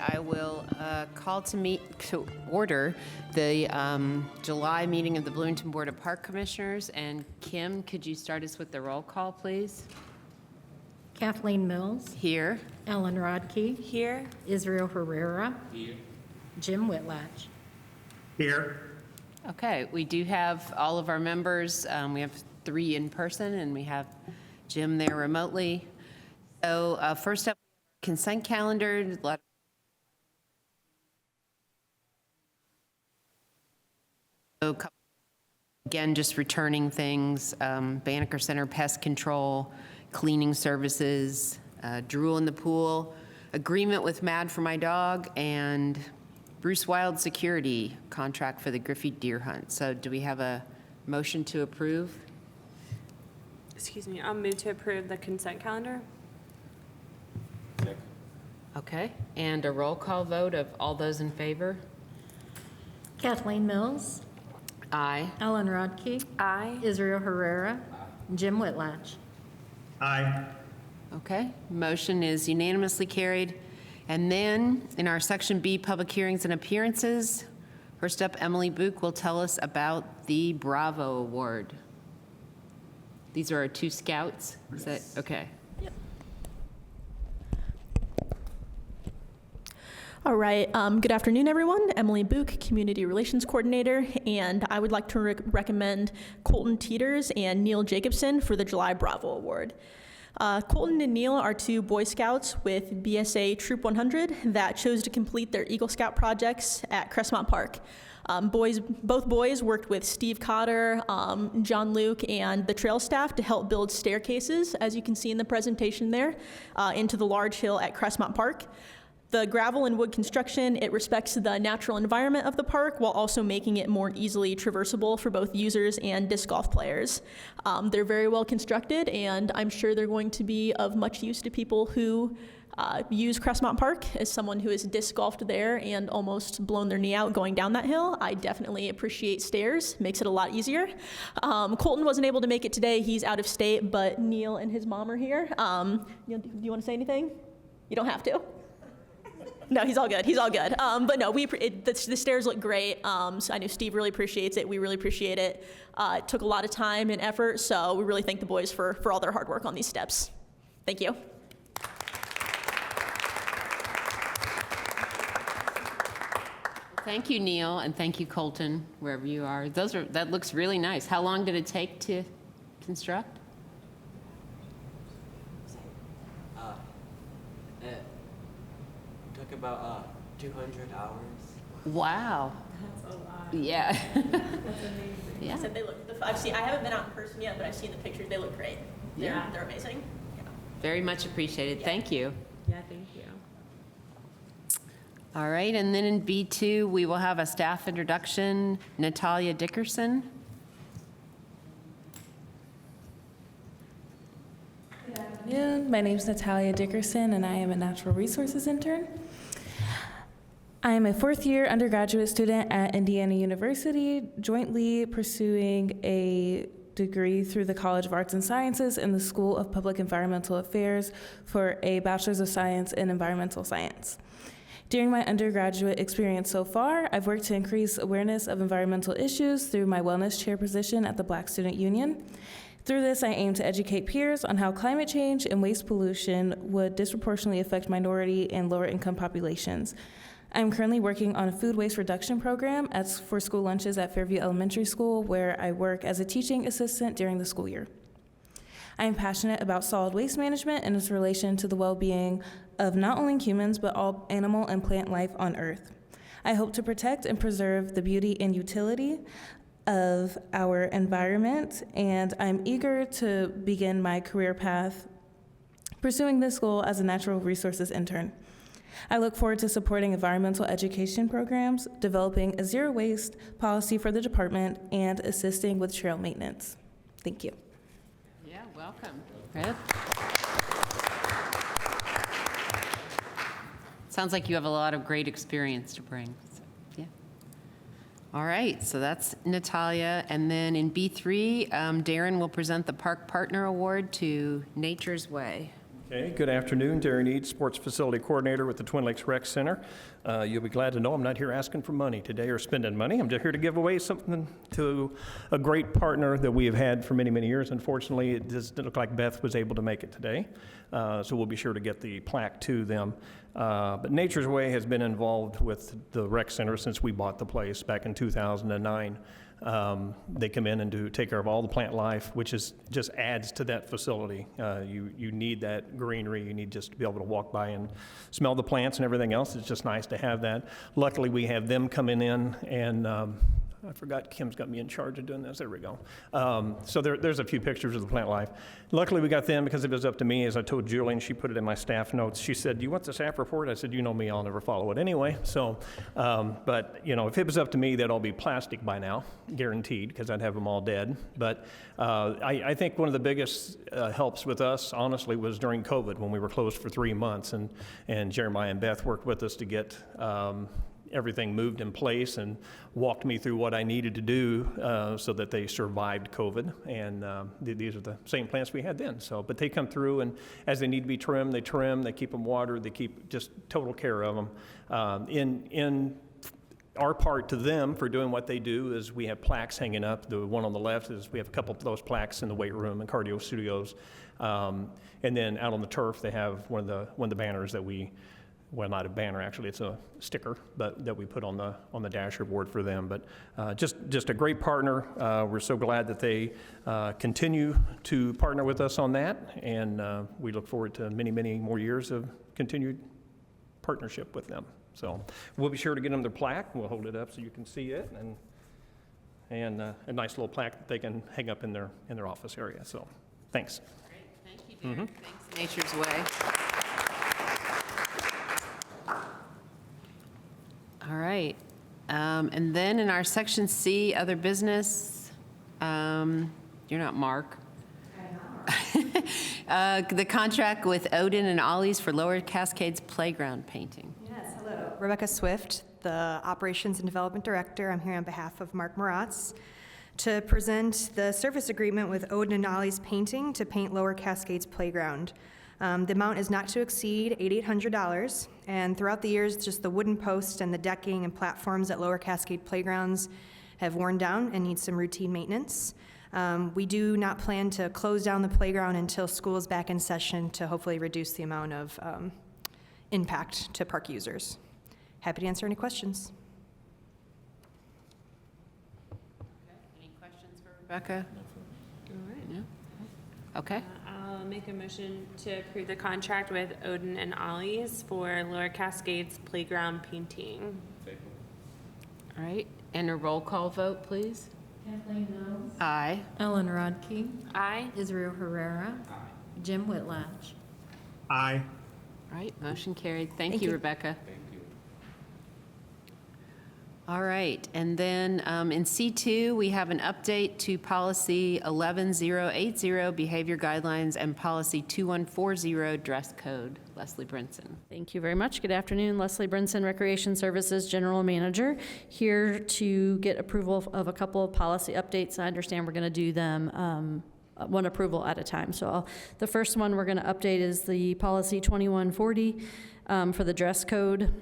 I will call to order the July meeting of the Bloomington Board of Park Commissioners. And Kim, could you start us with the roll call, please? Kathleen Mills. Here. Ellen Rodkey. Here. Israel Herrera. Here. Jim Whitlatch. Here. Okay, we do have all of our members. We have 3 in person, and we have Jim there remotely. So first up, consent calendar. So, again, just returning things, Banneker Center pest control, cleaning services, drool in the pool, agreement with Mad for My Dog, and Bruce Wild Security contract for the Griffey deer hunt. So do we have a motion to approve? Excuse me, I'll move to approve the consent calendar. Okay, and a roll call vote of all those in favor? Kathleen Mills. Aye. Ellen Rodkey. Aye. Israel Herrera. Jim Whitlatch. Aye. Okay, motion is unanimously carried. And then, in our Section B, public hearings and appearances, first up, Emily Book will tell us about the Bravo Award. These are our 2 scouts? Is that, okay. All right, good afternoon, everyone. Emily Book, Community Relations Coordinator, and I would like to recommend Colton Teeters and Neil Jacobson for the July Bravo Award. Colton and Neil are 2 Boy Scouts with BSA Troop 100 that chose to complete their Eagle Scout projects at Crestmont Park. Both boys worked with Steve Cotter, John Luke, and the trail staff to help build staircases, as you can see in the presentation there, into the large hill at Crestmont Park. The gravel and wood construction, it respects the natural environment of the park while also making it more easily traversable for both users and disc golf players. They're very well constructed, and I'm sure they're going to be of much use to people who use Crestmont Park. As someone who has disc golfed there and almost blown their knee out going down that hill, I definitely appreciate stairs. Makes it a lot easier. Colton wasn't able to make it today. He's out of state, but Neil and his mom are here. Neil, do you want to say anything? You don't have to. No, he's all good. He's all good. But no, the stairs look great. So I know Steve really appreciates it. We really appreciate it. It took a lot of time and effort, so we really thank the boys for all their hard work on these steps. Thank you. Thank you, Neil, and thank you, Colton, wherever you are. That looks really nice. How long did it take to construct? Took about 200 hours. Wow. That's a lot. Yeah. That's amazing. Yeah. Said they look. I haven't been out in person yet, but I've seen the pictures. They look great. Yeah. They're amazing. Yeah. Very much appreciated. Yeah. Thank you. Yeah, thank you. All right, and then in B2, we will have a staff introduction. Natalia Dickerson. Good afternoon. My name is Natalia Dickerson, and I am a natural resources intern. I am a 4th-year undergraduate student at Indiana University, jointly pursuing a degree through the College of Arts and Sciences in the School of Public Environmental Affairs for a Bachelor's of Science in Environmental Science. During my undergraduate experience so far, I've worked to increase awareness of environmental issues through my wellness chair position at the Black Student Union. Through this, I aim to educate peers on how climate change and waste pollution would disproportionately affect minority and lower income populations. I'm currently working on a food waste reduction program for school lunches at Fairview Elementary School, where I work as a teaching assistant during the school year. I am passionate about solid waste management and its relation to the well-being of not only humans, but all animal and plant life on Earth. I hope to protect and preserve the beauty and utility of our environment, and I'm eager to begin my career path pursuing this goal as a natural resources intern. I look forward to supporting environmental education programs, developing a zero waste policy for the department, and assisting with trail maintenance. Thank you. Yeah, welcome. Right. Sounds like you have a lot of great experience to bring. So, yeah. All right, so that's Natalia. And then in B3, Darren will present the Park Partner Award to Nature's Way. Okay, good afternoon. Darren Eads, Sports Facility Coordinator with the Twin Lakes Rec Center. You'll be glad to know I'm not here asking for money today or spending money. I'm just here to give away something to a great partner that we have had for many, many years. Unfortunately, it doesn't look like Beth was able to make it today, so we'll be sure to get the plaque to them. But Nature's Way has been involved with the rec center since we bought the place back in 2009. They come in and take care of all the plant life, which just adds to that facility. You need that greenery. You need just to be able to walk by and smell the plants and everything else. It's just nice to have that. Luckily, we have them coming in, and I forgot Kim's got me in charge of doing this. There we go. So there's a few pictures of the plant life. Luckily, we got them because if it was up to me, as I told Julie, and she put it in my staff notes, she said, "Do you want the staff report?" I said, "You know me, I'll never follow it anyway." So, but, you know, if it was up to me, that'd all be plastic by now, guaranteed, because I'd have them all dead. But I think one of the biggest helps with us, honestly, was during COVID when we were closed for 3 months, and Jeremiah and Beth worked with us to get everything moved in place and walked me through what I needed to do so that they survived COVID. And these are the same plants we had then. So, but they come through, and as they need to be trimmed, they trim, they keep them watered, they keep just total care of them. In our part to them for doing what they do is we have plaques hanging up. The one on the left is we have a couple of those plaques in the weight room and cardio studios. And then out on the turf, they have one of the banners that well, not a banner, actually, it's a sticker, but that we put on the dasher board for them. But just a great partner. We're so glad that they continue to partner with us on that, and we look forward to many, many more years of continued partnership with them. So we'll be sure to get them their plaque. We'll hold it up so you can see it, and a nice little plaque that they can hang up in their office area. So thanks. Great, thank you, Darren. Thanks, Nature's Way. All right. And then in our section C, other business, you're not Mark. The contract with Odin and Ollie's for Lower Cascades Playground painting. Yes, hello. Rebecca Swift, the Operations and Development Director. I'm here on behalf of Mark Moratz to present the service agreement with Odin and Ollie's Painting to paint Lower Cascades Playground. The amount is not to exceed $8,800, and throughout the years, just the wooden posts and the decking and platforms at Lower Cascade Playgrounds have worn down and need some routine maintenance. We do not plan to close down the playground until school is back in session to hopefully reduce the amount of impact to park users. Happy to answer any questions. Any questions for Rebecca? All right. No? Okay. I'll make a motion to approve the contract with Odin and Ollie's for Lower Cascades Playground painting. All right. And a roll call vote, please. Kathleen Mills. Aye. Ellen Rodkey. Aye. Israel Herrera. Jim Whitlatch. Aye. All right, motion carried. Thank Thank you, you. Rebecca. All right, and then in C2, we have an update to policy 11080, behavior guidelines, and policy 2140, dress code. Leslie Brinson. Thank you very much. Good afternoon. Leslie Brinson, Recreation Services General Manager, here to get approval of a couple of policy updates. I understand we're going to do them one approval at a time. So the first one we're going to update is the policy 2140 for the dress code.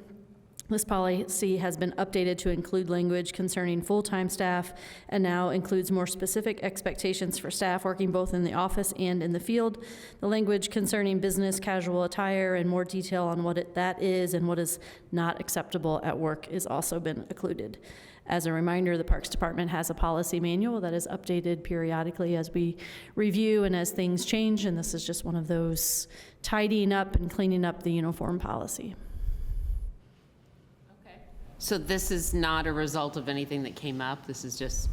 This policy has been updated to include language concerning full-time staff and now includes more specific expectations for staff working both in the office and in the field. The language concerning business casual attire and more detail on what that is and what is not acceptable at work is also been included. As a reminder, the Parks Department has a policy manual that is updated periodically as we review and as things change, and this is just one of those tidying up and cleaning up the uniform policy. So this is not a result of anything that came up? This is just...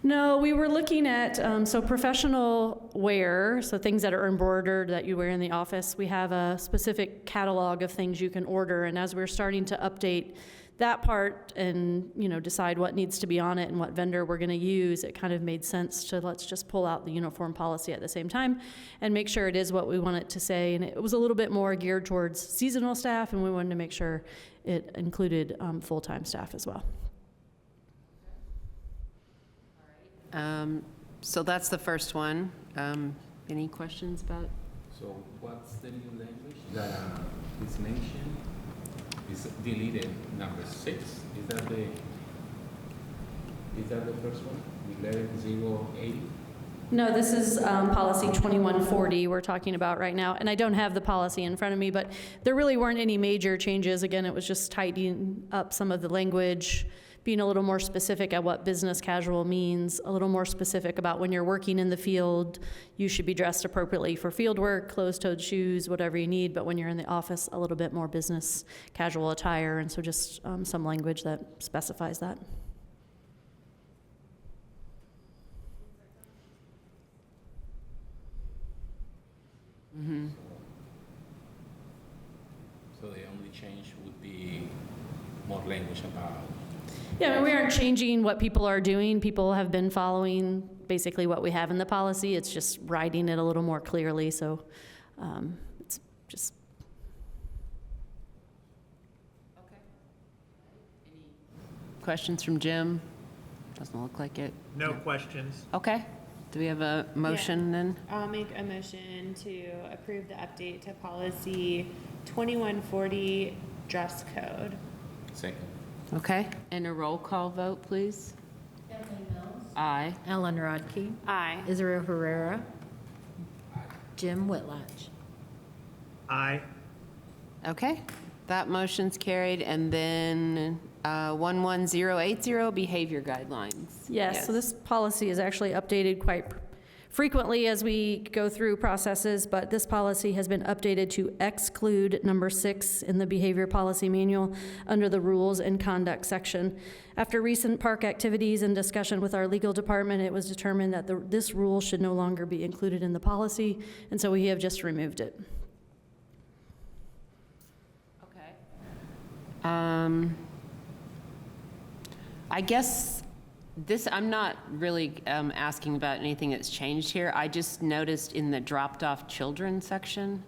No, we were looking at, so professional wear, so things that are embroidered that you wear in the office. We have a specific catalog of things you can order, and as we're starting to update that part and, you know, decide what needs to be on it and what vendor we're going to use, it kind of made sense to let's just pull out the uniform policy at the same time and make sure it is what we want it to say. And it was a little bit more geared towards seasonal staff, and we wanted to make sure it included full-time staff as well. So that's the first one. Any questions about So what's the new language that is mentioned? Is deleted number 6? Is that the first one? 11080? No, this is policy 2140 we're talking about right now, and I don't have the policy in front of me, but there really weren't any major changes. Again, it was just tidying up some of the language, being a little more specific at what business casual means, a little more specific about when you're working in the field, you should be dressed appropriately for field work, closed-toed shoes, whatever you need, but when you're in the office, a little bit more business casual attire, and so just some language that specifies that. So the only change would be more language about. Yeah, I mean, we aren't changing what people are doing. People have been following basically what we have in the policy. It's just writing it a little more clearly, so it's just. Okay. Any questions from Jim? Doesn't look like it. No questions. Okay. Do we have a motion then? I'll make a motion to approve the update to policy 2140 dress code. Second. Okay. And a roll call vote, please. Kathleen Mills. Aye. Ellen Rodkey. Aye. Israel Herrera. Jim Whitlatch. Aye. Okay. That motion's carried. And then 11080, behavior guidelines. Yes, so this policy is actually updated quite frequently as we go through processes, but this policy has been updated to exclude number 6 in the behavior policy manual under the rules and conduct section. After recent park activities and discussion with our legal department, it was determined that this rule should no longer be included in the policy, and so we have just removed it. Okay. I guess I'm not really asking about anything that's changed here. I just noticed in the dropped-off children section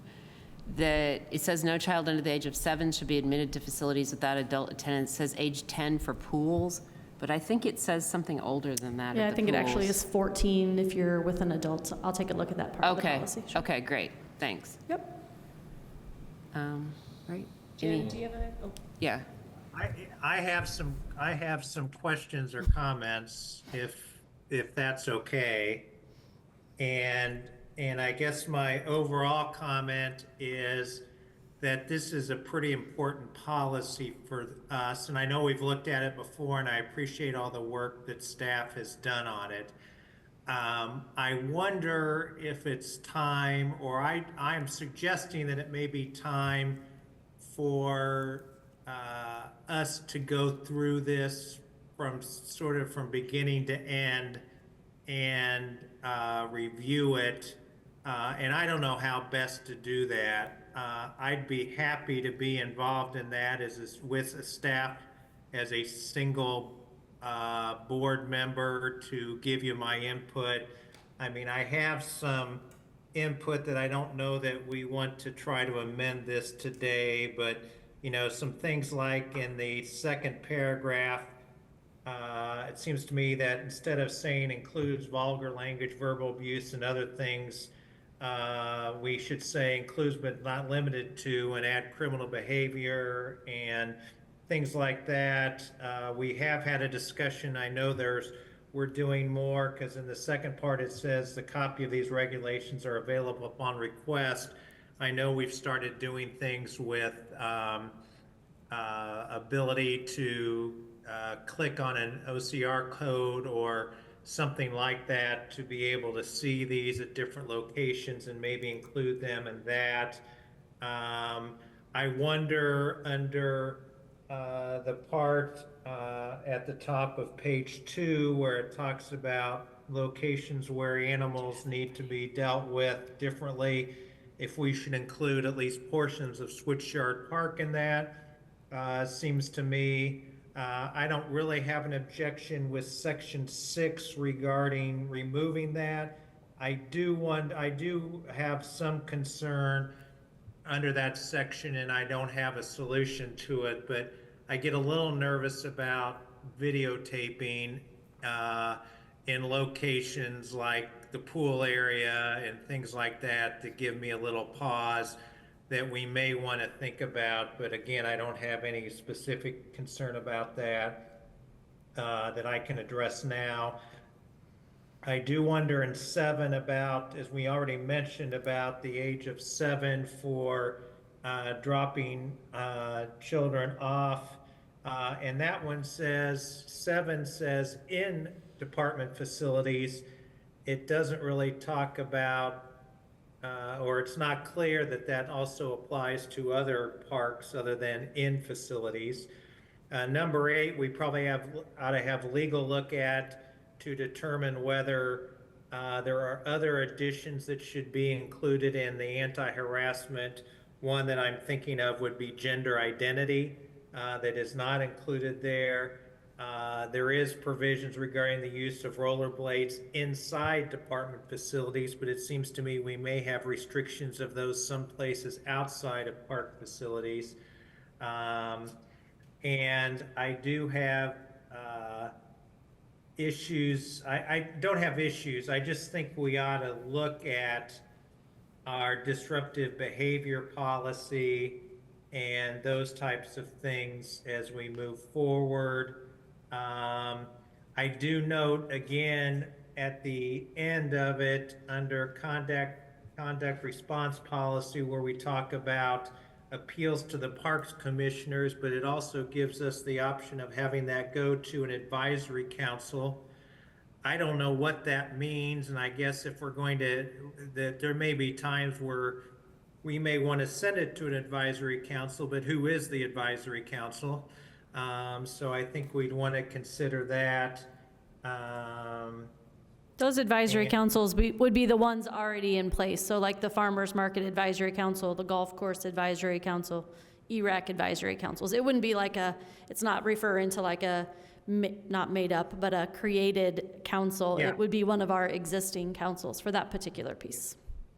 that it says no child under the age of 7 should be admitted to facilities without adult attendance. It says age 10 for pools, but I think it says something older than that. Yeah, at I the think it actually pools. is 14 if you're with an adult. I'll take a look at that part of the Okay. policy. Sure. Okay, great. Thanks. Yep. Right. Jen, do you have a? Oh. Yeah. I have some questions or comments, if that's okay. And I guess my overall comment is that this is a pretty important policy for us, and I know we've looked at it before, and I appreciate all the work that staff has done on it. I wonder if it's time, or I'm suggesting that it may be time for us to go through this from beginning to end and review it. And I don't know how best to do that. I'd be happy to be involved in that with a staff as a single board member to give you my input. I mean, I have some input that I don't know that we want to try to amend this today, but some things like in the second paragraph, it seems to me that instead of saying includes vulgar language, verbal abuse, and other things, we should say includes but not limited to, and add criminal behavior and things like that. We have had a discussion. I know we're doing more, because in the second part it says the copy of these regulations are available upon request. I know we've started doing things with ability to click on an OCR code or something like that to be able to see these at different locations and maybe include them in that. I wonder under the part at the top of page 2 where it talks about locations where animals need to be dealt with differently, if we should include at least portions of Switchyard Park in that. Seems to me, I don't really have an objection with section 6 regarding removing that. I do have some concern under that section, and I don't have a solution to it, but I get a little nervous about videotaping in locations like the pool area and things like that give me a little pause that we may want to think about. But again, I don't have any specific concern about that that I can address now. I do wonder in 7 about, as we already mentioned, about the age of 7 for dropping children off. And that one says, 7 says in department facilities. It doesn't really talk about, or it's not clear that that also applies to other parks other than in facilities. Number 8, we probably ought to have legal look at to determine whether there are other additions that should be included in the anti-harassment. One that I'm thinking of would be gender identity that is not included there. There is provisions regarding the use of rollerblades inside department facilities, but it seems to me we may have restrictions of those some places outside of park facilities. And I do have issues. I don't have issues. I just think we ought to look at our disruptive behavior policy and those types of things as we move forward. I do note again at the end of it under conduct response policy where we talk about appeals to the parks commissioners, but it also gives us the option of having that go to an advisory council. I don't know what that means, and I guess if we're going to, that there may be times where we may want to send it to an advisory council, but who is the advisory council? So I think we'd want to consider that. Those advisory councils would be the ones already in place. So like the Farmers Market Advisory Council, the Golf Course Advisory Council, ERAC Advisory Councils. It wouldn't be like it's not referring to like a, not made up, but a created council. Yeah. It would be one of our existing councils for that particular piece.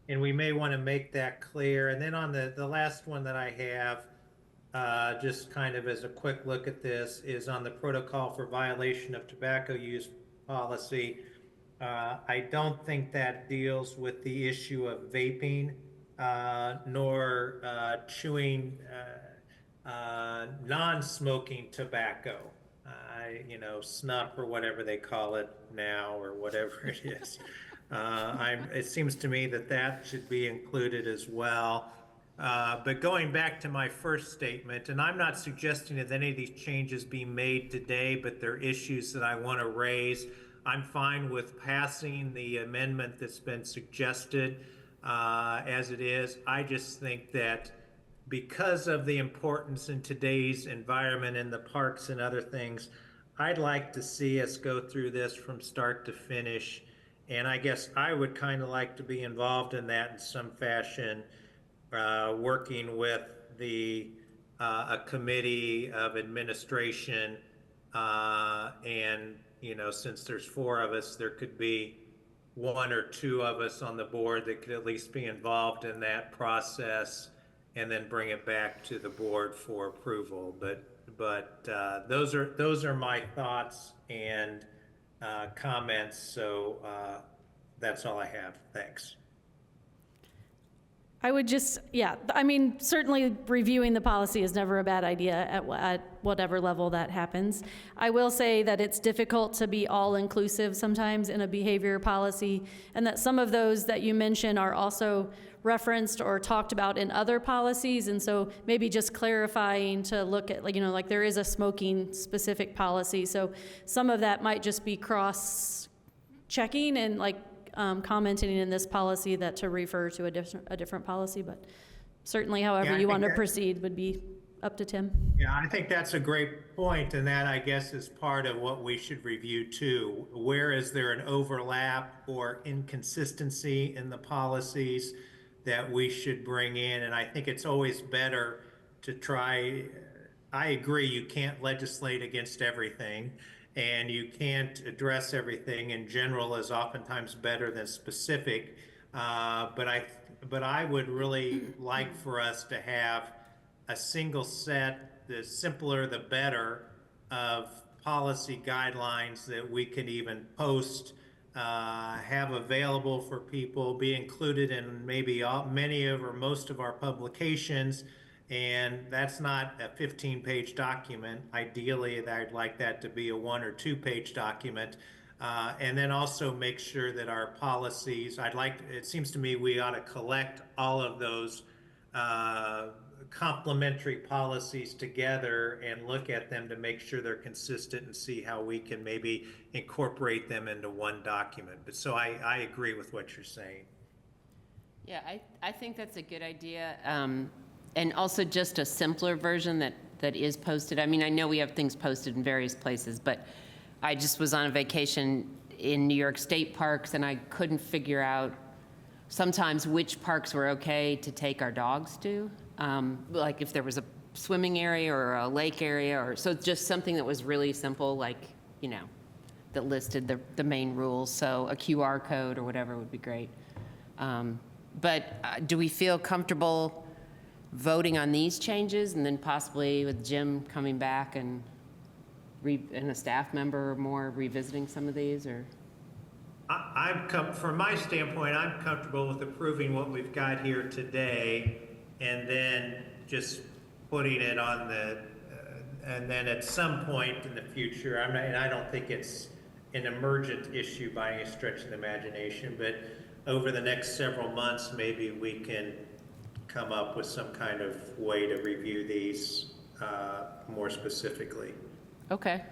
And we may want to make that clear. And then on the last one that I have, just kind of as a quick look at this, is on the protocol for violation of tobacco use policy. I don't think that deals with the issue of vaping, nor chewing non-smoking tobacco, snuff or whatever they call it now, or whatever it is. It seems to me that that should be included as well. But going back to my first statement, and I'm not suggesting that any of these changes be made today, but they're issues that I want to raise. I'm fine with passing the amendment that's been suggested as it is. I just think that because of the importance in today's environment in the parks and other things, I'd like to see us go through this from start to finish. And I guess I would kind of like to be involved in that in some fashion, working with a committee of administration and since there's 4 of us, there could be 1 or 2 of us on the board that could at least be involved in that process and then bring it back to the board for approval. But those are my thoughts and comments. So that's all I have. Thanks. I would just, certainly reviewing the policy is never a bad idea at whatever level that happens. I will say that it's difficult to be all-inclusive sometimes in a behavior policy, and that some of those that you mention are also referenced or talked about in other policies, and so maybe just clarifying to look at, like there is a smoking specific policy, so some of that might just be cross-checking and commenting in this policy that to refer to a different policy, but certainly however you want to proceed would be up to Tim. Yeah, I think that's a great point, and that I guess is part of what we should review too. Where is there an overlap or inconsistency in the policies that we should bring in? And I think it's always better to try, I agree, you can't legislate against everything, and you can't address everything, in general is oftentimes better than specific. But I would really like for us to have a single set, the simpler the better, of policy guidelines that we can even post have available for people, be included in maybe many of or most of our publications. And that's not a 15-page document. Ideally, I'd like that to be a 1 or 2-page document. And then also make sure that our policies, it seems to me we ought to collect all of those complementary policies together and look at them to make sure they're consistent and see how we can maybe incorporate them into one document. But so I agree with what you're saying. Yeah, I think that's a good idea. And also just a simpler version that is posted. I mean, I know we have things posted in various places, but I just was on a vacation in New York State parks, and I couldn't figure out sometimes which parks were okay to take our dogs to. Like if there was a swimming area or a lake area, or so just something that was really simple, like, you know, that listed the main rules. So a QR code or whatever would be great. But do we feel comfortable voting on these changes and then possibly with Jim coming back and a staff member or more revisiting some of these, or? From my standpoint, I'm comfortable with approving what we've got here today and then just putting it on and then at some point in the future, and I don't think it's an emergent issue by any stretch of the imagination, but over the next several months, maybe we can come up with some kind of way to review these more specifically. Okay.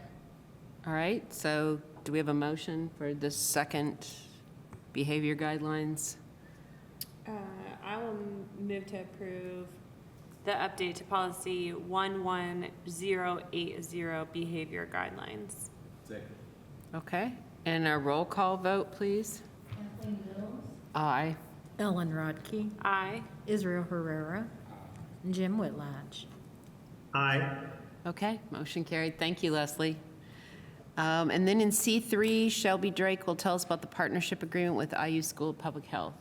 All right. So do we have a motion for the second behavior guidelines? I will move to approve the update to policy 11080 behavior guidelines. Second. Okay. And a roll call vote, please. Kathleen Mills, Aye. Ellen Rodkey, Aye. Israel Herrera, Jim Whitlatch. Aye. Okay. Motion carried. Thank you, Leslie. And then in C3, Shelby Drake will tell us about the partnership agreement with IU School of Public Health.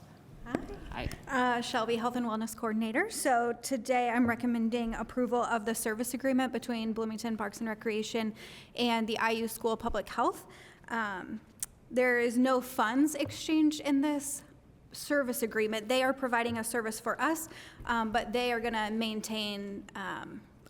Hi. Shelby, Health and Wellness Coordinator. So today I'm recommending approval of the service agreement between Bloomington Parks and Recreation and the IU School of Public Health. There is no funds exchanged in this service agreement. They are providing a service for us, but they are going to maintain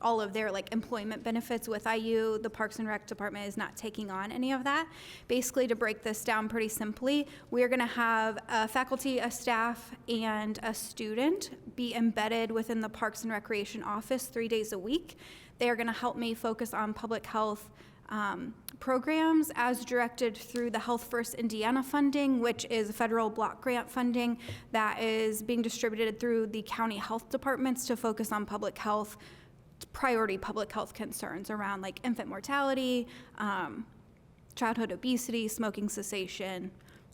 all of their employment benefits with IU. The Parks and Rec department is not taking on any of that. Basically, to break this down pretty simply, we are going to have a faculty, a staff, and a student be embedded within the Parks and Recreation office 3 days a week. They are going to help me focus on public health programs as directed through the Health First Indiana funding, which is federal block grant funding that is being distributed through the county health departments to focus on public health, priority public health concerns around infant mortality, childhood obesity, smoking cessation,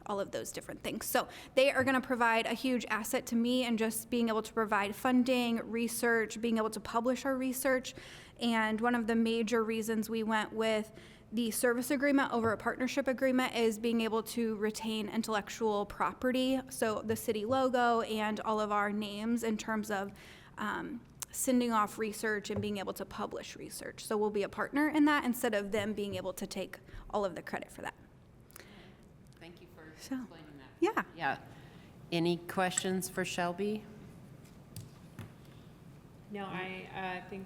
all of those different things. So they are going to provide a huge asset to me and just being able to provide funding, research, being able to publish our research. And one of the major reasons we went with the service agreement over a partnership agreement is being able to retain intellectual property, so the city logo and all of our names in terms of sending off research and being able to publish research. So we'll be a partner in that instead of them being able to take all of the credit for that. Thank you for explaining that. Yeah. Yeah. Any questions for Shelby? No, I think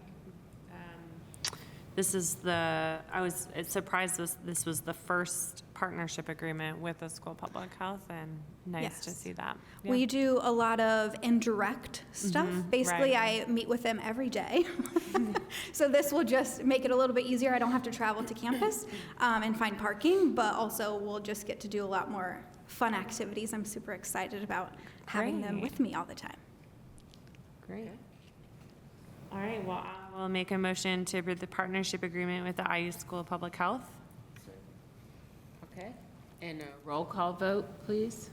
this is I was surprised this was the first partnership agreement with the School of Public Health, and nice to Yes. see that. Yeah. We do a lot of indirect stuff. Basically, right. I meet with them every day. So this will just make it a little bit easier. I don't have to travel to campus and find parking, but also we'll just get to do a lot more fun activities. I'm super excited about having them Great. with me all the time. Great. All right, well, I will make a motion to approve the partnership agreement with the IU School of Public Health. Okay. And a roll call vote, please.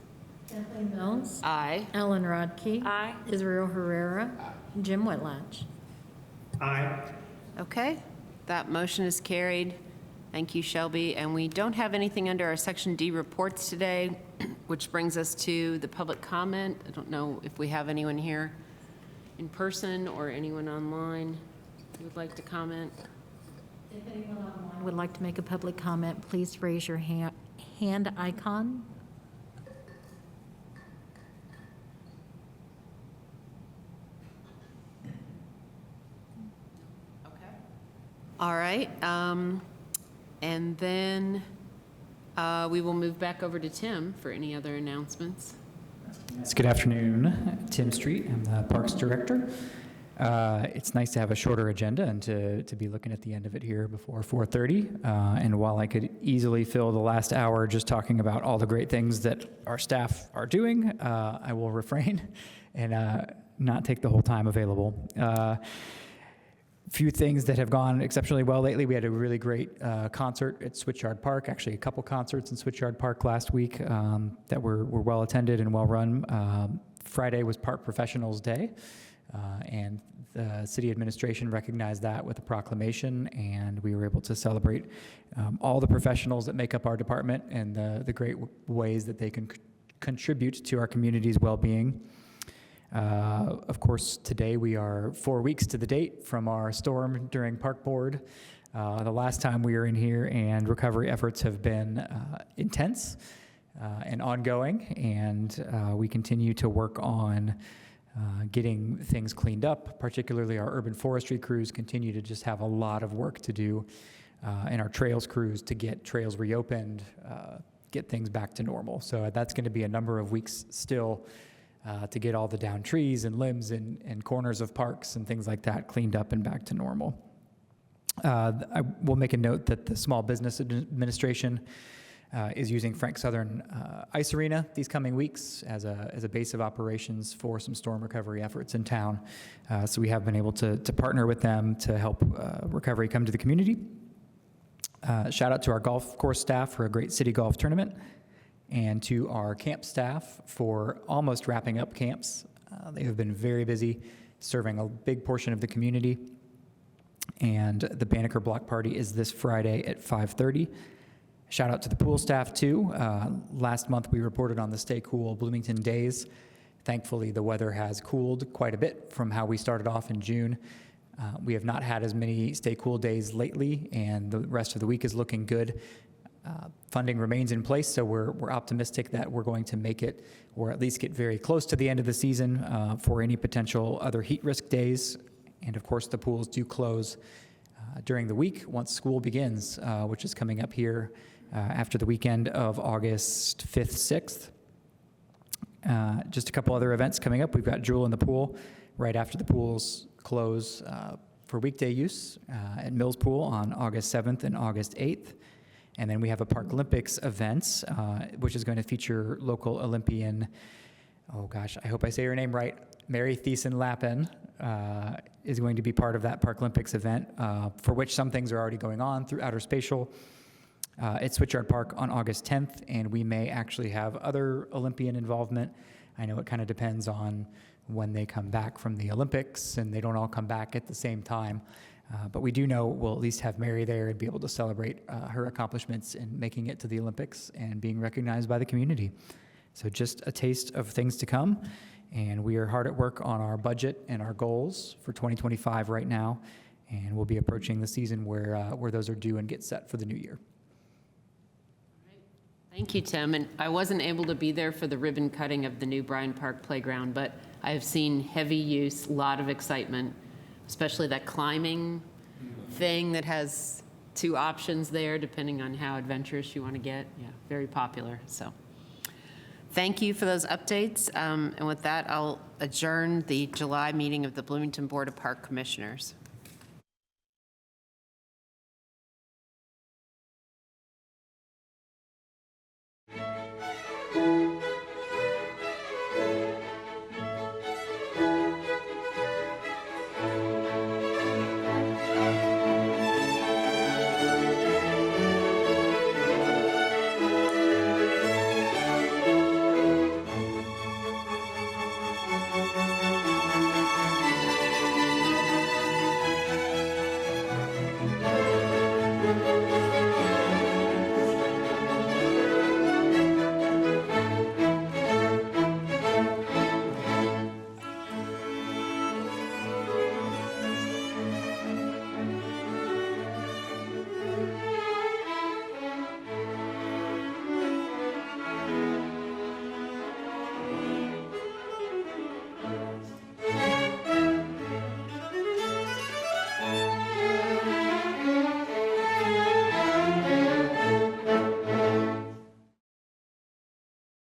Kathleen Mills, Aye. Ellen Rodkey, Aye. Israel Herrera, Jim Whitlatch. Aye. Okay. That motion is carried. Thank you, Shelby. And we don't have anything under our Section D reports today, which brings us to the public comment. I don't know if we have anyone here in person or anyone online who would like to comment. If anyone online would like to make a public comment, please raise your hand icon. All right, and then we will move back over to Tim for any other announcements. Yes, good afternoon. Tim Street, I'm the Parks Director. It's nice to have a shorter agenda and to be looking at the end of it here before 4:30. And while I could easily fill the last hour just talking about all the great things that our staff are doing, I will refrain and not take the whole time available. Few things that have gone exceptionally well lately. We had a really great concert at Switchyard Park, actually a couple concerts in Switchyard Park last week that were well attended and well run. Friday was Park Professionals Day, and the city administration recognized that with a proclamation, and we were able to celebrate all the professionals that make up our department and the great ways that they can contribute to our community's well-being. Of course, today we are 4 weeks to the date from our storm during Park Board. The last time we were in here, and recovery efforts have been intense and ongoing, and we continue to work on getting things cleaned up. Particularly our urban forestry crews continue to just have a lot of work to do, and our trails crews to get trails reopened, get things back to normal. So that's going to be a number of weeks still to get all the downed trees and limbs and corners of parks and things like that cleaned up and back to normal. I will make a note that the Small Business Administration is using Frank Southern Ice Arena these coming weeks as a base of operations for some storm recovery efforts in town. So we have been able to partner with them to help recovery come to the community. Shout out to our golf course staff for a great city golf tournament, and to our camp staff for almost wrapping up camps. They have been very busy serving a big portion of the community. And the Banneker Block Party is this Friday at 5:30. Shout out to the pool staff too. Last month we reported on the Stay Cool Bloomington days. Thankfully the weather has cooled quite a bit from how we started off in June. We have not had as many Stay Cool days lately, and the rest of the week is looking good. Funding remains in place, so we're optimistic that we're going to make it, or at least get very close to the end of the season for any potential other heat risk days. And of course, the pools do close during the week once school begins, which is coming up here after the weekend of August 5th, 6th. Just a couple other events coming up. We've got Jewel in the Pool right after the pools close for weekday use at Mills Pool on August 7th and August 8th. And then we have a Park Olympics event, which is going to feature local Olympian, oh gosh, I hope I say her name right, Mary Thiessen-Lappin is going to be part of that Park Olympics event, for which some things are already going on through Outer Spatial at Switchyard Park on August 10th, and we may actually have other Olympian involvement. I know it kind of depends on when they come back from the Olympics, and they don't all come back at the same time. But we do know we'll at least have Mary there and be able to celebrate her accomplishments in making it to the Olympics and being recognized by the community. So just a taste of things to come. And we are hard at work on our budget and our goals for 2025 right now. And we'll be approaching the season where those are due and get set for the new year. Thank you, Tim. And I wasn't able to be there for the ribbon cutting of the new Bryan Park playground, but I have seen heavy use, a lot of excitement, especially that climbing thing that has 2 options there, depending on how adventurous you want to get. Yeah, very popular. So thank you for those updates. And with that, I'll adjourn the July meeting of the Bloomington Board of Park Commissioners.